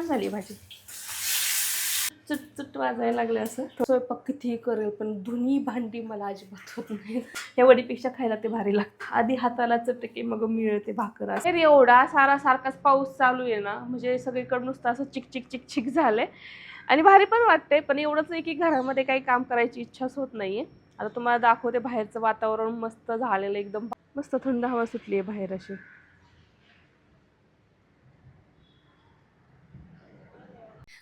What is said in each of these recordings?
झाली भाजी. चुट वाजायला लागले. असं स्वयंपाक कितीही करेल पण धुनी भांडी मला अजिबात होत नाही. या वडीपेक्षा खायला ते भारी लागतं. आधी हाताला चटके मग मिळते भाकर. अरे एवढा सारखाच पाऊस चालू आहे ना, म्हणजे सगळीकडे नुसतं असं चिक चिक चिक चिक झालंय आणि भारी पण वाटतंय. पण एवढंच आहे की घरामध्ये काही काम करायची इच्छाच होत नाहीये. आता तुम्हाला दाखवते बाहेरचं वातावरण मस्त झालेलं, एकदम मस्त थंड हवा सुटली आहे बाहेर अशी.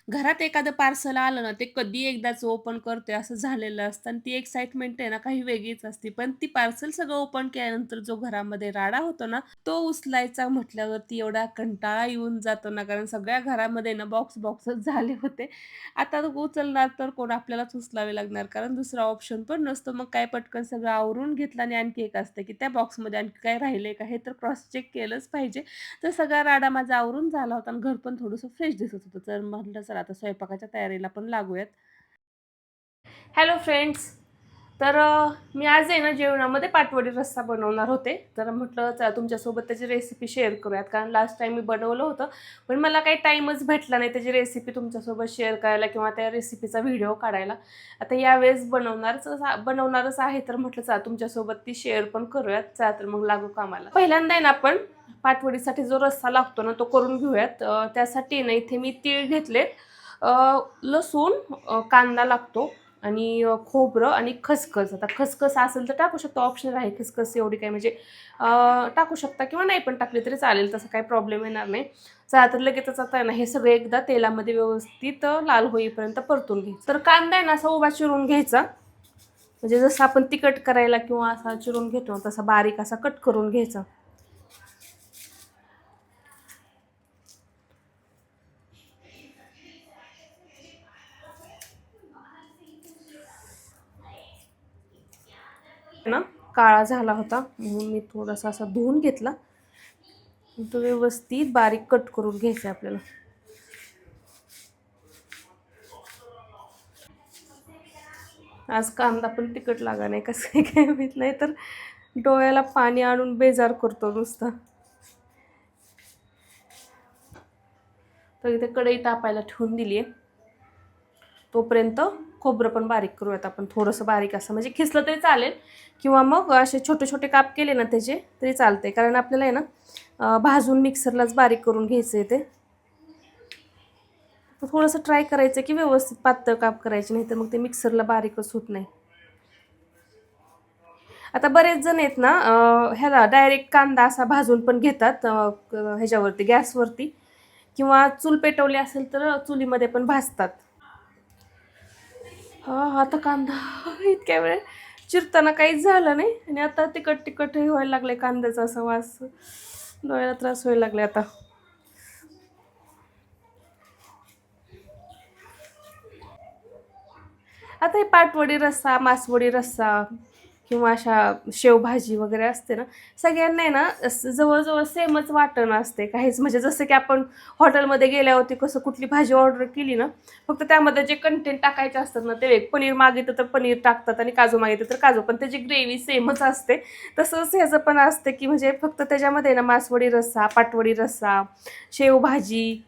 घरात एखादं पार्सल आलं ना, ते कधी एकदाच ओपन करतोय असं झालेलं असतं आणि ती एक्साइटमेंट आहे ना काही वेगळीच असते. पण ती पार्सल सगळं ओपन केल्यानंतर जो घरामध्ये राडा होतो ना, तो उचलायचा म्हटल्यावरती एवढा कंटाळा येऊन जातो ना, कारण सगळ्या घरामध्ये ना बॉक्सच झाले होते. आता उचलणार तर कोण, आपल्यालाच उचलावे लागणार कारण दुसरा ऑप्शन पण नसतो. मग काय पटकन सगळं आवरून घेतलं आणि आणखी एक असतं की त्या बॉक्समध्ये आणखी काय राहिलंय का हे तर क्रॉस चेक केलंच पाहिजे. तर सगळा राडा माझा आवरून झाला होता आणि घर पण थोडंसं फ्रेश दिसत होतं. तर म्हटलं चला आता स्वयंपाकाच्या तयारीला पण लागूयात. Hello friends. तर मी आज आहे ना जेवणामध्ये पाटवडी रस्सा बनवणार होते. तर म्हटलं चला तुमच्यासोबत त्याची रेसिपी शेअर करूयात, कारण लास्ट टाइम मी बनवलं होतं पण मला काही टाईमच भेटला नाही त्याची रेसिपी तुमच्यासोबत शेअर करायला किंवा त्या रेसिपीचा व्हिडिओ काढायला. आता यावेळेस बनवणारच आहे, तर म्हटलं चला तुमच्यासोबत ती शेअर पण करूयात. चला तर मग लागू कामाला. पहिल्यांदा आहे ना आपण पाटवडीसाठी जो रस्सा लागतो ना तो करून घेऊयात. त्यासाठी ना इथे मी तीळ घेतलेत, लसूण, कांदा लागतो आणि खोबरं आणि खसखस. आता खसखस असेल तर टाकू शकतो, ऑप्शनल आहे खसखस. एवढी काय म्हणजे टाकू शकता किंवा नाही पण टाकली तरी चालेल, तसं काही प्रॉब्लेम येणार नाही. चला तर लगेचच आता ना हे सगळे एकदा तेलामध्ये व्यवस्थित लाल होईपर्यंत परतून घ्यायचं. तर कांदा आहे ना असा उभा चिरून घ्यायचा, म्हणजे जसं आपण तिखट करायला किंवा असा चिरून घेतो तसा बारीक असा कट करून घ्यायचा. ना काळा झाला होता म्हणून मी थोडासा असा धुवून घेतला. तो व्यवस्थित बारीक कट करून घ्यायचा आपल्याला. आज कांदा पण तिखट लागा नाही कसं काय माहित, नाही तर डोळ्याला पाणी आणून बेजार करतो नुसतं. तर इथे कढई तापायला ठेवून दिली आहे. तोपर्यंत खोबरं पण बारीक करूयात आपण, थोडंसं बारीक असं म्हणजे खिसलं तरी चालेल किंवा मग असे छोटे छोटे काप केले ना त्याचे तरी चालते, कारण आपल्याला आहे ना भाजून मिक्सरलाच बारीक करून घ्यायचं आहे ते. थोडंसं ट्राय करायचं की व्यवस्थित पातळ काप करायचे, नाही तर मग ते मिक्सरला बारीकच होत नाही. आता बरेच जण आहेत ना ह्याला डायरेक्ट कांदा असा भाजून पण घेतात ह्याच्यावरती गॅसवरती, किंवा चूल पेटवली असेल तर चुलीमध्ये पण भाजतात. हा आता कांदा इतक्या वेळ चिरताना काहीच झालं नाही आणि आता तिखट तिखट हे व्हायला लागले, कांद्याचा असा वास डोळ्याला त्रास व्हायला लागले आता. आता हे पाटवडी रस्सा, मासवडी रस्सा किंवा अशा शेवभाजी वगैरे असते ना, सगळ्यांना आहे ना जवळजवळ सेमच वाटण असते. काहीच म्हणजे जसं की आपण हॉटेलमध्ये गेल्यावरती कसं कुठली भाजी ऑर्डर केली ना, फक्त त्यामध्ये जे कंटेंट टाकायचे असतात ना ते एक, पनीर मागितलं तर पनीर टाकतात आणि काजू मागितलं तर काजू, पण त्याची ग्रेव्ही सेमच असते. तसंच ह्याचं पण असते की म्हणजे फक्त त्याच्यामध्ये ना मासवडी रस्सा, पाटवडी रस्सा, शेवभाजी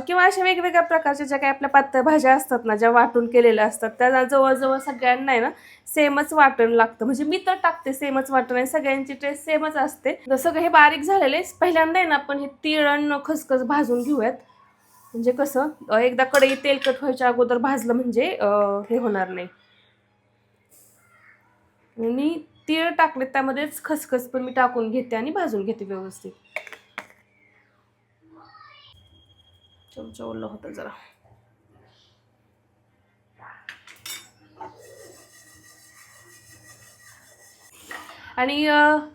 किंवा अशा वेगवेगळ्या प्रकारच्या ज्या काही आपल्या पातळ भाज्या असतात ना, ज्या वाटून केलेल्या असतात, त्या जवळजवळ सगळ्यांना आहे ना सेमच वाटण लागतं. म्हणजे मी तर टाकते सेमच वाटण आणि सगळ्यांची टेस्ट सेमच असते. जसं काही बारीक झालेले पहिल्यांदा आहे ना आपण हे तीळ आणि खसखस भाजून घेऊयात. म्हणजे कसं एकदा कढई तेलकट व्हायच्या अगोदर भाजलं म्हणजे हे होणार नाही. आणि तीळ टाकले त्यामध्येच खसखस पण मी टाकून घेते आणि भाजून घेते व्यवस्थित. चमचा ओला होता जरा. आणि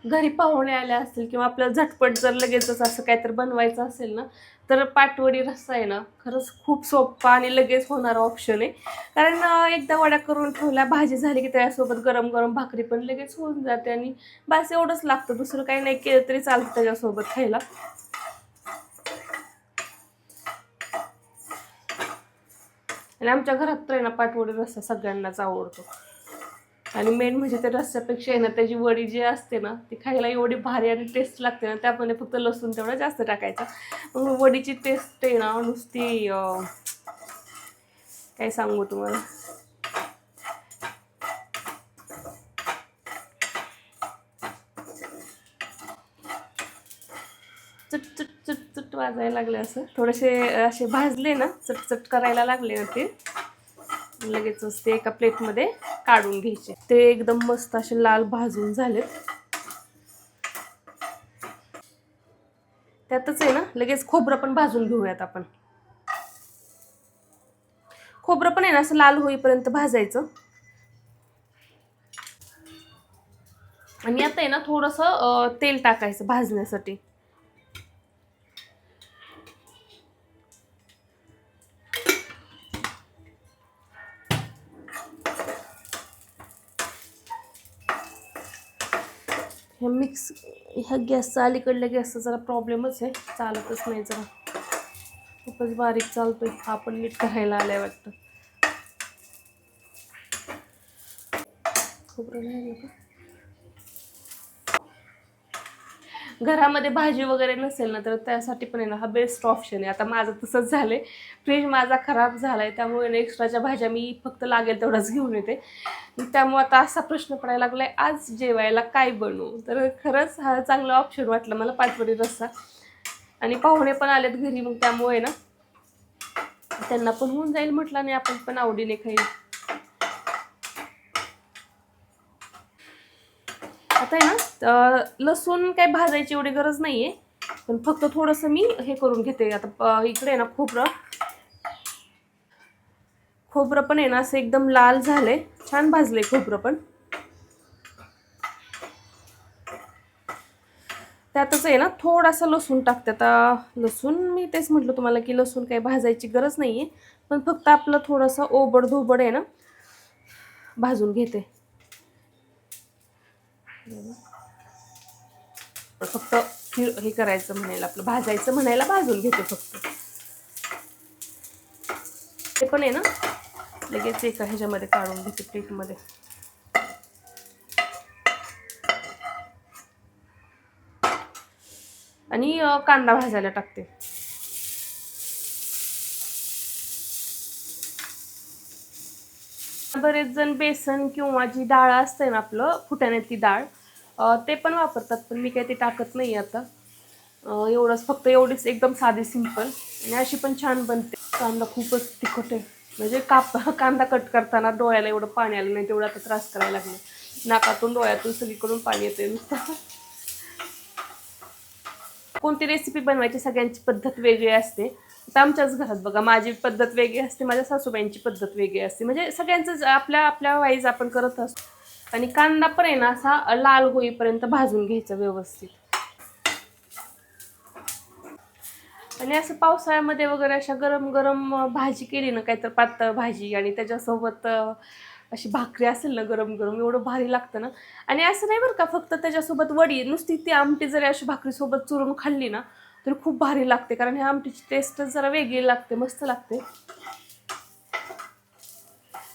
घरी पाहुणे आले असतील किंवा आपल्याला झटपट जर लगेचच असं काहीतरी बनवायचं असेल ना, तर पाटवडी रस्सा आहे ना खरंच खूप सोपा आणि लगेच होणारा ऑप्शन आहे. कारण एकदा वड्या करून ठेवल्या, भाजी झाली की त्याच्यासोबत गरम गरम भाकरी पण लगेच होऊन जाते आणि बस एवढंच लागतं, दुसरं काही नाही केलं तरी चालतं त्याच्यासोबत खायला. आणि आमच्या घरात तर आहे ना पाटवडी रस्सा सगळ्यांनाच आवडतो. आणि मेन म्हणजे त्या रस्स्यापेक्षा आहे ना त्याची वडी जी असते ना ती खायला एवढी भारी आणि टेस्ट लागते ना, त्यामध्ये फक्त लसूण तेवढा जास्त टाकायचा. मग वडीची टेस्ट आहे ना नुसती काय सांगू तुम्हाला. चट चट चट चट वाजायला लागले, असं थोडेसे असे भाजले ना, चटचट करायला लागले ना ते लगेचच ते एका प्लेटमध्ये काढून घ्यायचे. ते एकदम मस्त असे लाल भाजून झालेत. त्यातच आहे ना लगेच खोबरं पण भाजून घेऊयात आपण. खोबरं पण आहे ना असं लाल होईपर्यंत भाजायचं. आणि आता आहे ना थोडंसं तेल टाकायचं भाजण्यासाठी. ह्या गॅसचा अलीकडल्या गॅसचा जरा प्रॉब्लेमच आहे, चालतच नाही जरा, खूपच बारीक चालतोय. आपण नीट करायला आलाय वाटतं. खोबरं नाही का घरामध्ये भाजी वगैरे नसेल ना तर त्यासाठी पण आहे ना हा बेस्ट ऑप्शन आहे. आता माझं तसंच झालंय, फ्रीज माझा खराब झालाय त्यामुळे ना एक्स्ट्राच्या भाज्या मी फक्त लागेल तेवढाच घेऊन येते. त्यामुळे आता असा प्रश्न पडायला लागलाय आज जेवायला काय बनवू. तर खरंच हा चांगला ऑप्शन वाटला मला, पाचवडी रस्सा. आणि पाहुणे पण आलेत घरी, मग त्यामुळे ना त्यांना पण होऊन जाईल म्हटलं आणि आपण पण आवडीने खाईल. आता आहे ना लसूण काही भाजायची एवढी गरज नाहीये, पण फक्त थोडंसं मी हे करून घेते. आता इकडे आहे ना खोबरं पण आहे ना असं एकदम लाल झालंय, छान भाजलंय खोबरं पण. त्यातच आहे ना थोडासा लसूण टाकते. आता लसूण मी तेच म्हटलं तुम्हाला की लसूण काही भाजायची गरज नाहीये, पण फक्त आपलं थोडंसं ओबड धोबड आहे ना भाजून घेते. फक्त हे करायचं म्हणायला, आपलं भाजायचं म्हणायला भाजून घेते फक्त. ते पण आहे ना लगेच एका ह्याच्यामध्ये काढून घेते प्लेटमध्ये. आणि कांदा भाजायला टाकते. बरेच जण बेसन किंवा जी डाळ असते ना आपलं फुटाण्याची डाळ ते पण वापरतात, पण मी काही ते टाकत नाही आता. एवढंच फक्त एवढीच एकदम साधी सिंपल, आणि अशी पण छान बनते. कांदा खूपच तिखट आहे, म्हणजे कांदा कट करताना डोळ्याला एवढं पाणी आलं नाही तेवढा आता त्रास करायला लागले. नाकातून डोळ्यातून सगळीकडून पाणी येते नुसतं. कोणती रेसिपी बनवायची सगळ्यांची पद्धत वेगळी असते. आता आमच्याच घरात बघा माझी पद्धत वेगळी असते, माझ्या सासूबाईंची पद्धत वेगळी असते, म्हणजे सगळ्यांचं आपल्या आपल्या वाईज आपण करत असतो. आणि कांदा पण आहे ना असा लाल होईपर्यंत भाजून घ्यायचा व्यवस्थित. आणि असं पावसाळ्यामध्ये वगैरे अशा गरम गरम भाजी केली ना, काहीतर पातळ भाजी, आणि त्याच्यासोबत अशी भाकरी असेल ना गरम गरम, एवढं भारी लागतं ना. आणि असं नाही बरं का फक्त त्याच्यासोबत वडी, नुसती ती आमटी जरी अशी भाकरीसोबत चुरून खाल्ली ना तरी खूप भारी लागते, कारण ह्या आमटीची टेस्टच जरा वेगळी लागते, मस्त लागते.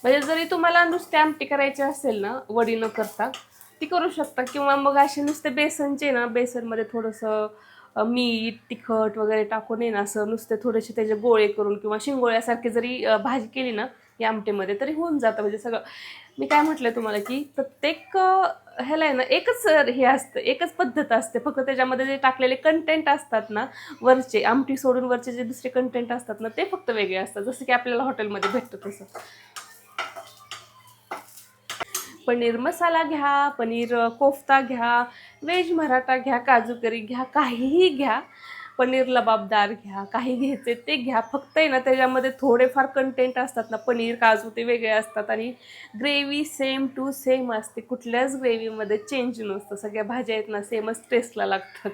म्हणजे जरी तुम्हाला नुसती आमटी करायची असेल ना वडी न करता ती करू शकता, किंवा मग असे नुसते बेसनचे ना, बेसनमध्ये थोडंसं मीठ तिखट वगैरे टाकून आहे ना असं नुसते थोडेसे त्याचे गोळे करून किंवा शिंगोळ्यासारखी जरी भाजी केली ना या आमटीमध्ये तरी होऊन जातं. म्हणजे सगळं मी काय म्हटलं तुम्हाला की प्रत्येक ह्याला आहे ना एकच हे असतं, एकच पद्धत असते, फक्त त्याच्यामध्ये जे टाकलेले कंटेंट असतात ना वरचे, आमटी सोडून वरचे जे दुसरे कंटेंट असतात ना ते फक्त वेगळे असतात, जसं की आपल्याला हॉटेलमध्ये भेटतं तसं. पनीर मसाला घ्या, पनीर कोफ्ता घ्या, व्हेज मराठा घ्या, काजू करी घ्या, काहीही घ्या, पनीर लबाबदार घ्या, काही घ्यायचे ते घ्या. फक्त आहे ना त्याच्यामध्ये थोडेफार कंटेंट असतात ना, पनीर काजू ते वेगळे असतात, आणि ग्रेव्ही सेम टू सेम असते, कुठल्याच ग्रेव्हीमध्ये चेंज नसतं. सगळ्या भाज्या आहेत ना सेमच टेस्टला लागतात.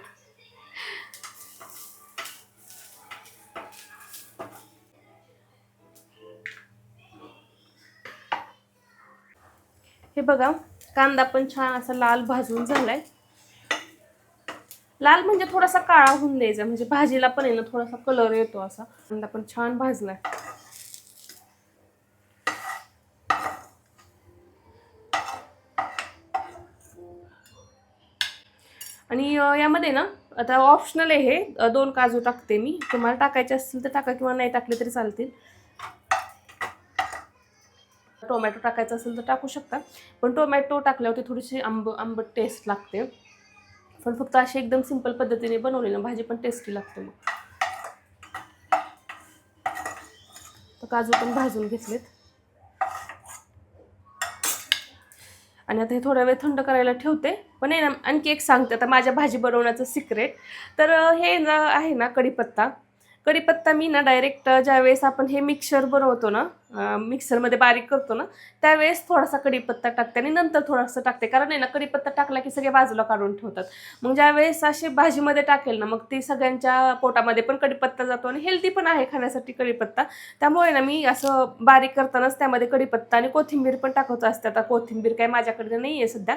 हे बघा कांदा पण छान असा लाल भाजून झालाय. लाल म्हणजे थोडासा काळा होऊन द्यायचा, म्हणजे भाजीला पण आहे ना थोडासा कलर येतो असा. कांदा पण छान भाजलाय. आणि यामध्ये ना आता ऑप्शनल आहे हे, 2 काजू टाकते मी. तुम्हाला टाकायचे असतील तर टाका किंवा नाही टाकले तरी चालतील. टोमॅटो टाकायचा असेल तर टाकू शकता. पण टोमॅटो टाकल्यावरती थोडीशी आंबट टेस्ट लागते. पण फक्त अशी एकदम सिंपल पद्धतीने बनवली ना भाजी पण टेस्टी लागते मग. तर काजू पण भाजून घेतलेत. आणि आता हे थोडा वेळ थंड करायला ठेवते. पण आहे ना आणखी एक सांगते आता माझ्या भाजी बनवण्याचं सिक्रेट. तर हे ना आहे ना कढीपत्ता. कढीपत्ता मी ना डायरेक्ट ज्यावेळेस आपण हे मिक्सर बनवतो ना, मिक्सरमध्ये बारीक करतो ना, त्यावेळेस थोडासा कढीपत्ता टाकते आणि नंतर थोडासा टाकते. कारण आहे ना कढीपत्ता टाकला की सगळे बाजूला काढून ठेवतात. मग ज्यावेळेस अशी भाजीमध्ये टाकेल ना, मग ती सगळ्यांच्या पोटामध्ये पण कढीपत्ता जातो आणि हेल्दी पण आहे खाण्यासाठी कढीपत्ता. त्यामुळे ना मी असं बारीक करतानाच त्यामध्ये कढीपत्ता आणि कोथिंबीर पण टाकत असते. आता कोथिंबीर काय माझ्याकडे नाही आहे सध्या,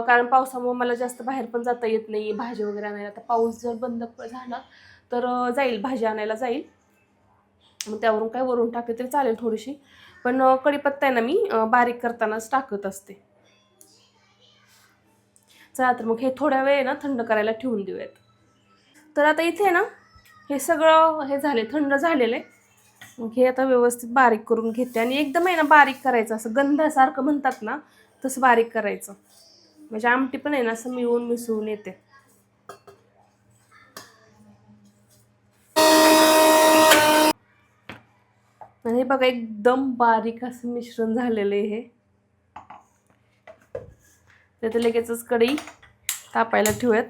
कारण पावसामुळे मला जास्त बाहेर पण जाता येत नाही भाजी वगैरे आणायला. आता पाऊस जर बंद झाला तर जाईल भाजी आणायला जाईल. मग त्यावरून काय वरून टाकते तरी चालेल थोडीशी. पण कढीपत्ता आहे ना मी बारीक करतानाच टाकत असते. चला तर मग हे थोड्या वेळ ना थंड करायला ठेवून देऊयात. तर आता इथे ना हे सगळं हे झाले, थंड झालेलं आहे. मग हे आता व्यवस्थित बारीक करून घेते आणि एकदम आहे ना बारीक करायचं, असं गंधासारखं म्हणतात ना तसं बारीक करायचं. म्हणजे आमटी पण आहे ना असं मिळून मिसळून येते. आणि हे बघा एकदम बारीक असं मिश्रण झालेलं आहे हे. तर लगेचच कढई तापायला ठेवूयात.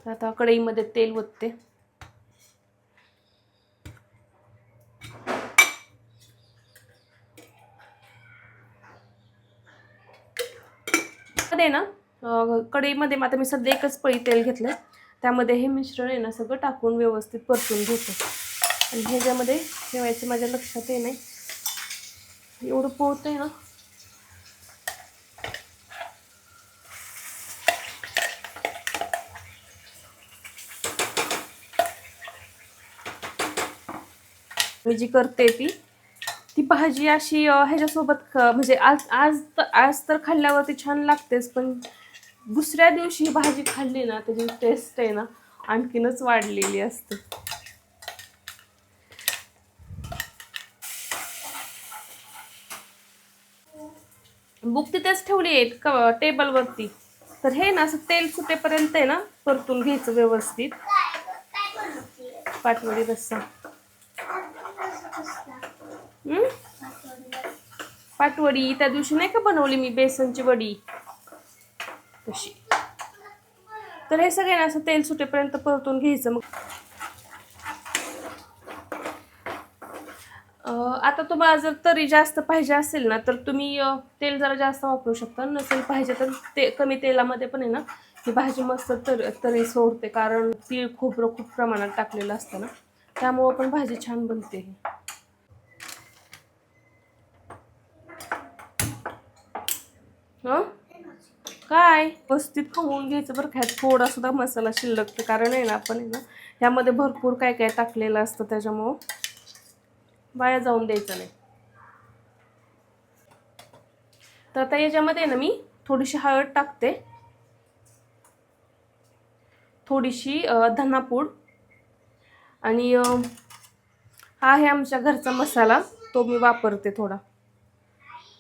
आता कढईमध्ये तेल ओतते. मध्ये ना कढईमध्ये आता मी सध्या एकच पळी तेल घेतलंय. त्यामध्ये हे मिश्रण आहे ना सगळं टाकून व्यवस्थित परतून घेते. आणि ह्याच्यामध्ये ठेवायचं माझ्या लक्षात ये नाही, एवढं पोहतंय ना. मी जी करते ती भाजी अशी ह्याच्यासोबत म्हणजे आज तर खाल्ल्यावरती छान लागतेच, पण दुसऱ्या दिवशी ही भाजी खाल्ली ना त्याची टेस्ट आहे ना आणखीनच वाढलेली असते. बुक तिथेच ठेवली आहे टेबलवरती. तर हे ना असं तेल सुटेपर्यंत आहे ना परतून घ्यायचं व्यवस्थित. पाटवडी रस्सा. हम्म? पाटवडी त्या दिवशी नाही का बनवली मी बेसनची वडी तशी. तर हे सगळे ना असं तेल सुटेपर्यंत परतून घ्यायचं. मग आता तुम्हाला जर तरी जास्त पाहिजे असेल ना तर तुम्ही तेल जरा जास्त वापरू शकता. नसेल पाहिजे तर ते कमी तेलामध्ये पण आहे ना ही भाजी मस्त तरी सोडते. कारण तीळ खोबरं खूप प्रमाणात टाकलेलं असतं ना, त्यामुळं पण भाजी छान बनते. हं काय व्यवस्थित खवून घ्यायचं बरं काय, थोडा सुद्धा मसाला शिल्लक. कारण आहे ना आपण आहे ना ह्यामध्ये भरपूर काय काय टाकलेलं असतं, त्याच्यामुळं वाया जाऊन द्यायचं नाही. तर आता याच्यामध्ये ना मी थोडीशी हळद टाकते, थोडीशी धनापूड आणि हा आहे आमच्या घरचा मसाला, तो मी वापरते थोडा.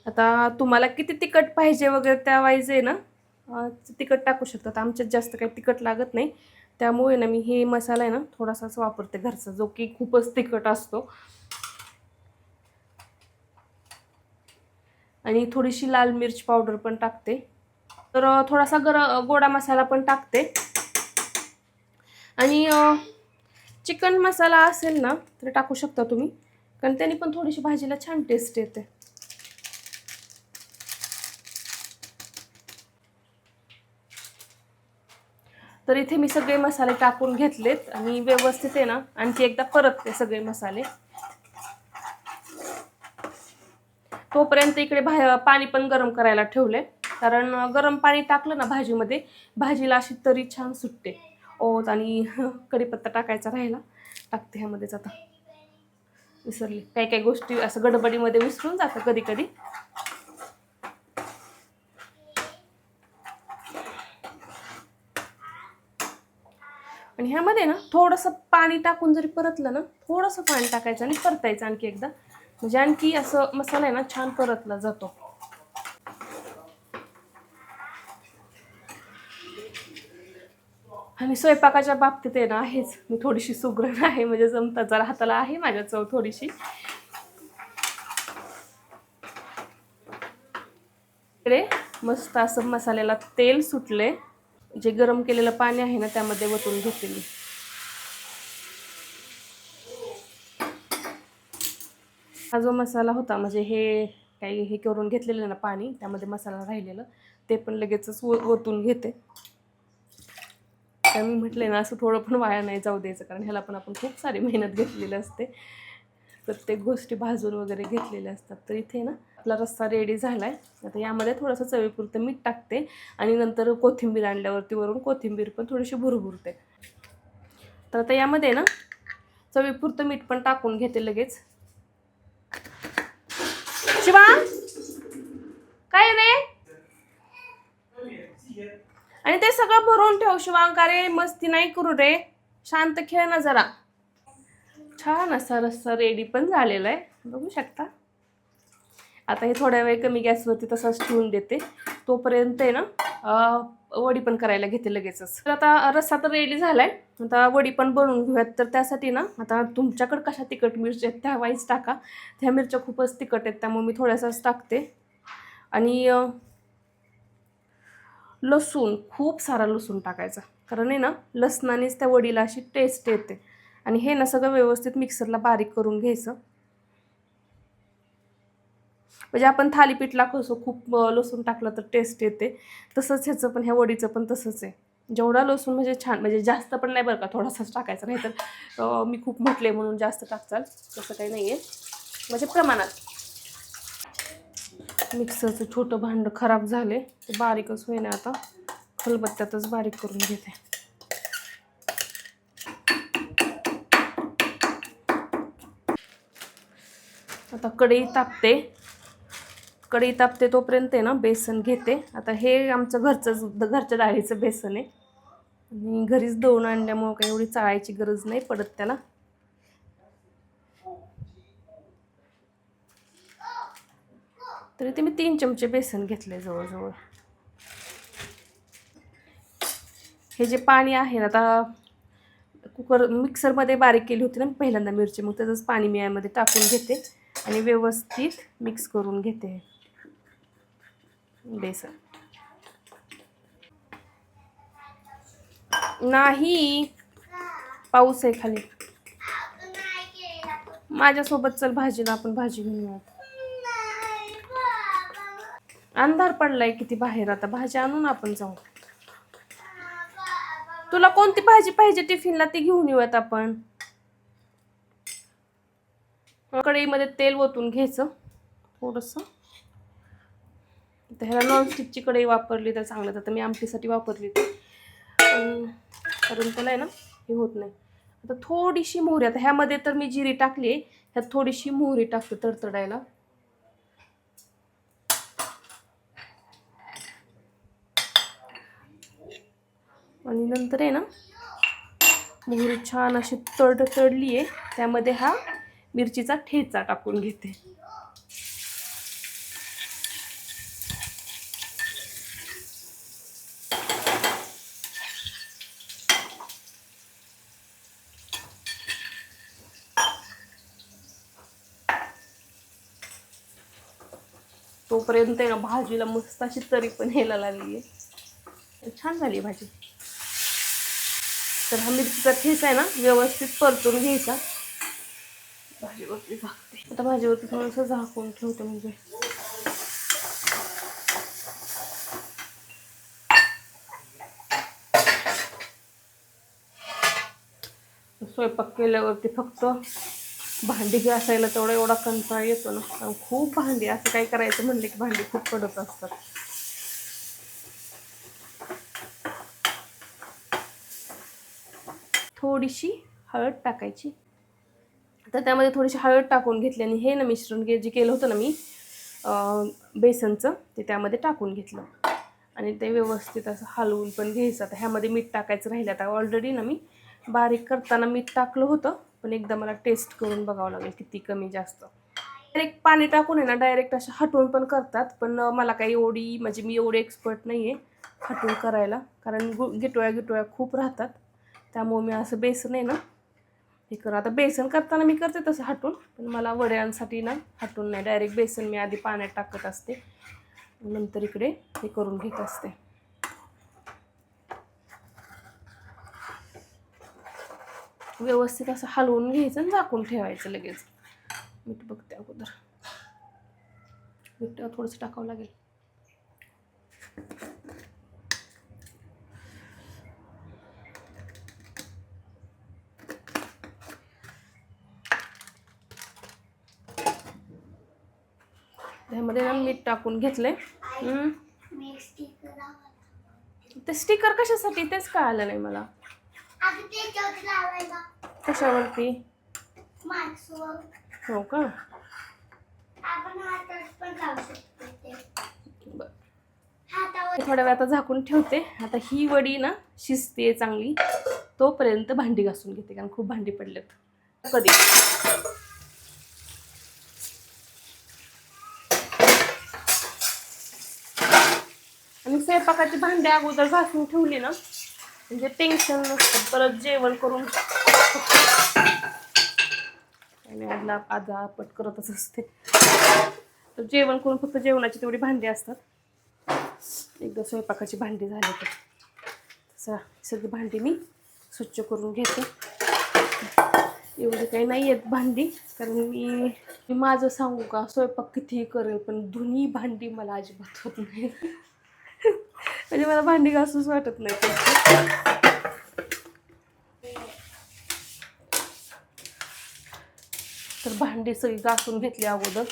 आता तुम्हाला किती तिखट पाहिजे वगैरे त्या वाईज आहे ना तिखट टाकू शकतात. आमच्यात जास्त काही तिखट लागत नाही, त्यामुळे ना मी हे मसाला आहे ना थोडासाच वापरते घरचा, जो की खूपच तिखट असतो. आणि थोडीशी लाल मिर्च पावडर पण टाकते. तर थोडासा गोडा मसाला पण टाकते. आणि चिकन मसाला असेल ना तर टाकू शकता तुम्ही, कारण त्याने पण थोडीशी भाजीला छान टेस्ट येते. तर इथे मी सगळे मसाले टाकून घेतलेत आणि व्यवस्थित आहे ना आणखी एकदा परतते सगळे मसाले. तोपर्यंत इकडे पाणी पण गरम करायला ठेवले, कारण गरम पाणी टाकलं ना भाजीमध्ये, भाजीला अशी तरी छान सुटते. ओत आणि कढीपत्ता टाकायचा राहिला, टाकते ह्यामध्येच. आता विसरली, काही काही गोष्टी असं गडबडीमध्ये विसरून जातं कधी कधी. आणि ह्यामध्ये ना थोडंसं पाणी टाकून जरी परतलं ना, थोडंसं पाणी टाकायचं आणि परतायचं आणखी एकदा, म्हणजे आणखी असं मसाला आहे ना छान परतला जातो. आणि स्वयंपाकाच्या बाबतीत आहे ना आहेच मी थोडीशी सुगरण आहे, म्हणजे जमतात जरा हाताला आहे माझ्या चव थोडीशी. इकडे मस्त असं मसाल्याला तेल सुटले. जे गरम केलेलं पाणी आहे ना त्यामध्ये वतून घेते मी. हा जो मसाला होता म्हणजे हे काही हे करून घेतलेलं ना पाणी, त्यामध्ये मसाला राहिलेलं ते पण लगेचच ओतून घेते. तर मी म्हटले ना असं थोडं पण वाया नाही जाऊ द्यायचं, कारण ह्याला पण आपण खूप सारी मेहनत घेतलेली असते, प्रत्येक गोष्टी भाजून वगैरे घेतलेल्या असतात. तर इथे ना आपला रस्सा रेडी झालाय. आता यामध्ये थोडंसं चवीपुरतं मीठ टाकते आणि नंतर कोथिंबीर आणल्यावरती वरून कोथिंबीर पण थोडीशी भुरभुरते. तर आता यामध्ये ना चवीपुरतं मीठ पण टाकून घेते लगेच. शिवा काय रे, आणि ते सगळं भरून ठेव शिवांक, रे मस्ती नाही करू रे, शांत खेळ ना जरा. छान असा रस्सा रेडी पण झालेला आहे, बघू शकता. आता हे थोड्या वेळ कमी गॅसवरती तसंच ठेवून देते. तोपर्यंत आहे ना वडी पण करायला घेते लगेचच. तर आता रस्सा तर रेडी झालाय, आता वडी पण बनवून घेऊयात. तर त्यासाठी ना आता तुमच्याकडे कशा तिखट मिरच्या आहेत त्या वाईज टाका. त्या मिरच्या खूपच तिखट आहेत त्यामुळे मी थोड्यासाच टाकते. आणि लसूण, खूप सारा लसूण टाकायचा, कारण आहे ना लसणानेच त्या वडीला अशी टेस्ट येते. आणि हे ना सगळं व्यवस्थित मिक्सरला बारीक करून घ्यायचं. म्हणजे आपण थालीपीठला कसं खूप लसूण टाकलं तर टेस्ट येते, तसंच ह्याचं पण, ह्या वडीचं पण तसंच आहे. जेवढा लसूण म्हणजे छान, म्हणजे जास्त पण नाही बरं का, थोडासाच टाकायचा, नाही तर मी खूप म्हटले म्हणून जास्त टाकचाल तसं काही नाही आहे, म्हणजे प्रमाणात. मिक्सरचं छोटं भांडं खराब झाले, ते बारीकच होईना, आता खलबत्त्यातच बारीक करून घेते. आता कढई तापते तोपर्यंत आहे ना बेसन घेते. आता हे आमचं घरच्या डाळीचं बेसन आहे आणि घरीच दळून आणल्यामुळं काही एवढी चाळायची गरज नाही पडत त्याला. तरी ते मी 3 चमचे बेसन घेतले जवळजवळ. हे जे पाणी आहे ना, आता मिक्सरमध्ये बारीक केली होती ना पहिल्यांदा मिरची, मग त्याचंच पाणी मी यामध्ये टाकून घेते आणि व्यवस्थित मिक्स करून घेते बेसन. नाही, पाऊस आहे खाली. माझ्यासोबत चल भाजीला, आपण भाजी घेऊन येऊ. अंधार पडलाय किती बाहेर, आता भाजी आणून आपण जाऊ. तुला कोणती भाजी पाहिजे टिफिनला ती घेऊन येऊयात आपण. कढईमध्ये तेल ओतून घ्यायचं थोडंसं. तर ह्याला नॉनस्टिकची कढई वापरली तर चांगलं जातं, मी आमटीसाठी वापरली ती, कारण त्याला आहे ना हे होत नाही. आता थोडीशी मोहरी, आता ह्यामध्ये तर मी जिरी टाकली, ह्यात थोडीशी मोहरी टाकते तडतडायला. आणि नंतर आहे ना मोहरी छान अशी तडली आहे, त्यामध्ये हा मिरचीचा ठेचा टाकून घेते. तोपर्यंत आहे ना भाजीला मस्त अशी तरी पण यायला लागली आहे, छान झाली भाजी. तर हा मिरचीचा ठेचा आहे ना व्यवस्थित परतून घ्यायचा. भाजीवरती झाकते, आता भाजीवरती थोडंसं झाकून ठेवते, म्हणजे स्वयंपाक केल्यावरती फक्त भांडी घासायला तेवढा एवढा कंटाळा येतो ना, कारण खूप भांडी, असं काही करायचं म्हणले की भांडी खूप पडत असतात. थोडीशी हळद टाकायची. तर त्यामध्ये थोडीशी हळद टाकून घेतली आणि हे ना मिश्रण जे केलं होतं ना मी बेसनचं, ते त्यामध्ये टाकून घेतलं आणि ते व्यवस्थित असं हलवून पण घ्यायचं. आता ह्यामध्ये मीठ टाकायचं राहिलं, आता ऑलरेडी ना मी बारीक करताना मीठ टाकलं होतं, पण एकदा मला टेस्ट करून बघावं लागेल किती कमी जास्त. डायरेक्ट पाणी टाकून आहे ना, डायरेक्ट अशा हटवून पण करतात, पण मला काही एवढी म्हणजे मी एवढी एक्सपर्ट नाही आहे हटवून करायला, कारण गिटोळ्या गिटोळ्या खूप राहतात. त्यामुळे मी असं बेसन आहे ना हे कर, आता बेसन करताना मी करते तसं हटून, पण मला वड्यांसाठी ना हटून नाही, डायरेक्ट बेसन मी आधी पाण्यात टाकत असते, नंतर इकडे हे करून घेत असते. व्यवस्थित असं हलवून घ्यायचं आणि झाकून ठेवायचं लगेच. मीठ बघते अगोदर, मीठ थोडंसं टाकावं लागेल. त्यामध्ये ना मीठ टाकून घेतलंय. ते स्टिकर कशासाठी तेच कळालं नाही मला. कशावरती? हो का? थोड्या वेळ आता झाकून ठेवते. आता ही वडी ना शिजते चांगली, तोपर्यंत भांडी घासून घेते, कारण खूप भांडी पडलेत. कधी आणि स्वयंपाकाची भांडी अगोदर घासून ठेवली ना, म्हणजे टेन्शन नसतं परत जेवण करून. आणि आजा पट करतच असते, तर जेवण करून फक्त जेवणाची तेवढी भांडी असतात. एकदा स्वयंपाकाची भांडी झाली तर सगळी भांडी मी स्वच्छ करून घेते. एवढी काही नाही आहेत भांडी, कारण मी माझं सांगू का, स्वयंपाक कितीही करेल पण धुनी भांडी मला अजिबात होत नाही. म्हणजे मला भांडी घासूच वाटत नाही. तर भांडी सगळी घासून घेतली अगोदर.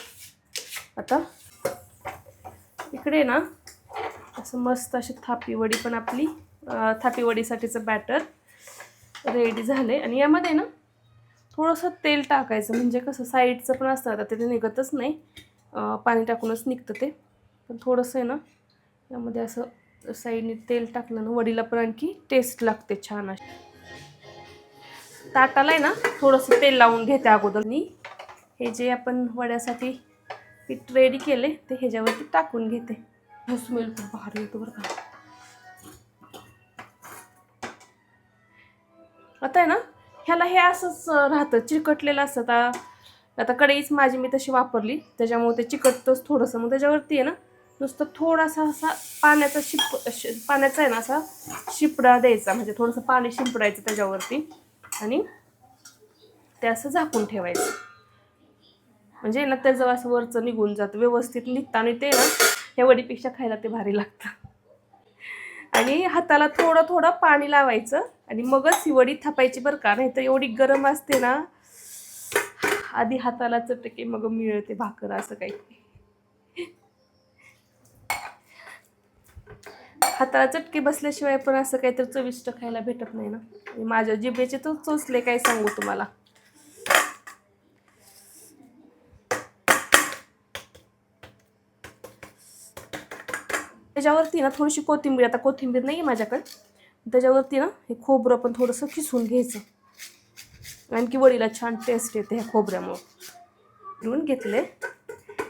आता इकडे ना असं मस्त अशी थापी वडी पण आपली थापी वडीसाठीचं बॅटर रेडी झाले. आणि यामध्ये ना थोडंसं तेल टाकायचं, म्हणजे कसं साईडचं पण असतं, आता ते निघतच नाही, पाणी टाकूनच निघतं ते, पण थोडंसं आहे ना यामध्ये असं साईडने तेल टाकलं ना वडीला पण आणखी टेस्ट लागते छान अशी. ताटाला आहे ना थोडंसं तेल लावून घेते अगोदर. मी हे जे आपण वड्यासाठी पीठ रेडी केले ते ह्याच्यावरती टाकून घेते. स्मेल खूप भारी येतो बरं का. आता आहे ना ह्याला हे असंच राहतं, चिकटलेलं असतं. आता कढईच माझी मी तशी वापरली, त्याच्यामुळे ते चिकटतंच थोडंसं. मग त्याच्यावरती आहे ना नुसतं थोडासा असा पाण्याचा आहे ना असा शिपडा द्यायचा, म्हणजे थोडंसं पाणी शिंपडायचं त्याच्यावरती आणि ते असं झाकून ठेवायचं. म्हणजे ना त्याचं असं वरचं निघून जातं, व्यवस्थित निघतं, आणि ते ना ह्या वडीपेक्षा खायला ते भारी लागतं. आणि हाताला थोडं थोडं पाणी लावायचं आणि मगच ही वडी थापायची बरं का, नाही तर एवढी गरम असते ना, आधी हाताला चटके मग मिळते भाकर, असं काही. हाताला चटके बसल्याशिवाय पण असं काहीतरी चविष्ट खायला भेटत नाही ना. माझ्या जिभेचे तर चोचले काय सांगू तुम्हाला. त्याच्यावरती ना थोडीशी कोथिंबीर, आता कोथिंबीर नाही आहे माझ्याकडे, त्याच्यावरती ना हे खोबरं पण थोडंसं किसून घ्यायचं, आणखी वडीला छान टेस्ट येते ह्या खोबऱ्यामुळं. घेऊन घेतले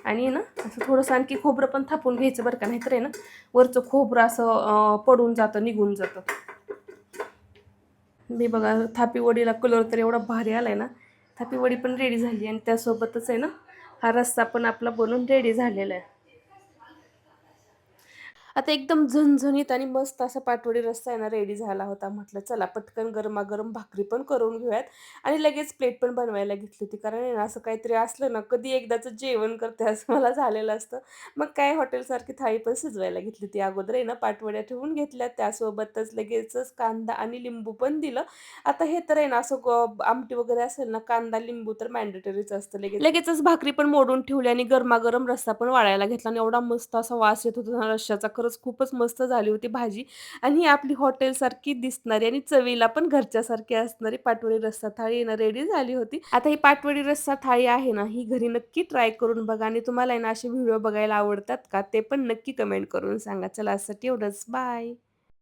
आणि ना असं थोडंसं आणखी खोबरं पण थापून घ्यायचं बरं का, नाहीतर आहे ना वरचं खोबरं असं पडून जातं, निघून जातं. मी बघा थापी वडीला कलर तर एवढा भारी आलाय ना. थापी वडी पण रेडी झाली आणि त्यासोबतच आहे ना हा रस्सा पण आपला बनवून रेडी झालेला आहे. आता एकदम झणझणीत आणि मस्त असा पाटवडी रस्सा आहे ना रेडी झाला होता. म्हटलं चला पटकन गरमागरम भाकरी पण करून घेऊयात आणि लगेच प्लेट पण बनवायला घेतली होती. कारण आहे ना असं काहीतरी असलं ना, कधी एकदाचं जेवण करते असं मला झालेलं असतं. मग काय हॉटेलसारखी थाळी पण शिजवायला घेतली होती. अगोदर आहे ना पाटवड्या ठेवून घेतल्या, त्यासोबतच लगेचच कांदा आणि लिंबू पण दिलं. आता हे तर आहे ना असं आमटी वगैरे असेल ना, कांदा लिंबू तर मॅन्डेटरीच असतं. लगेचच भाकरी पण मोडून ठेवली आणि गरमागरम रस्सा पण वाळायला घेतला आणि एवढा मस्त असा वास येत होता ना रश्श्याचा. खरंच खूपच मस्त झाली होती भाजी. आणि ही आपली हॉटेलसारखी दिसणारी आणि चवीला पण घरच्यासारखी असणारी पाटवडी रस्सा थाळी ना रेडी झाली होती. आता ही पाटवडी रस्सा थाळी आहे ना, ही घरी नक्की ट्राय करून बघा आणि तुम्हाला आहे ना असे व्हिडिओ बघायला आवडतात का, ते पण नक्की कमेंट करून सांगा. चला आजसाठी एवढंच. बाय.